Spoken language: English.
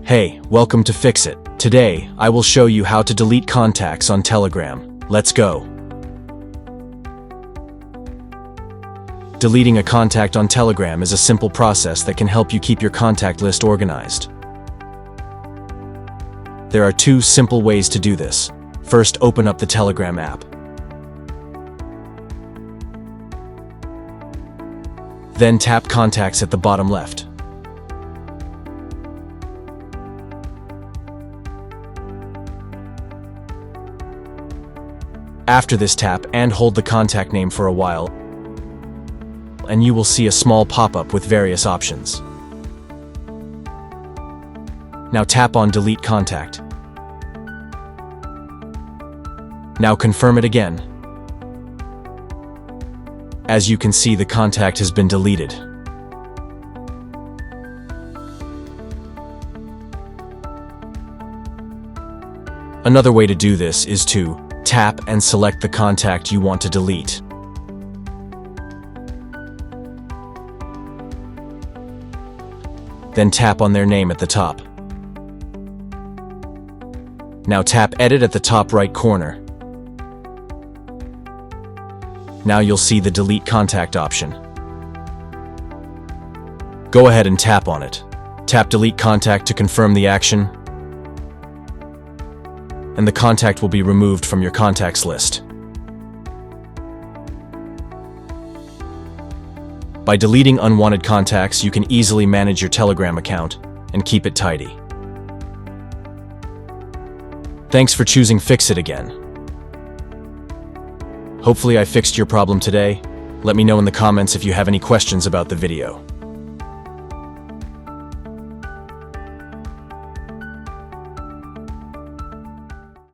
Hey, welcome to Fix It. Today, I will show you how to delete contacts on Telegram. Let's go. Deleting a contact on Telegram is a simple process that can help you keep your contact list organized. There are two simple ways to do this. First, open up the Telegram app. Then tap Contacts at the bottom left. After this, tap and hold the contact name for a while, and you will see a small pop-up with various options. Now tap on Delete Contact. Now confirm it again. As you can see, the contact has been deleted. Another way to do this is to tap and select the contact you want to delete. Then tap on their name at the top. Now tap Edit at the top right corner. Now you'll see the Delete Contact option. Go ahead and tap on it. Tap Delete Contact to confirm the action, and the contact will be removed from your contacts list. By deleting unwanted contacts, you can easily manage your Telegram account and keep it tidy. Thanks for choosing Fix It again. Hopefully I fixed your problem today. Let me know in the comments if you have any questions about the video.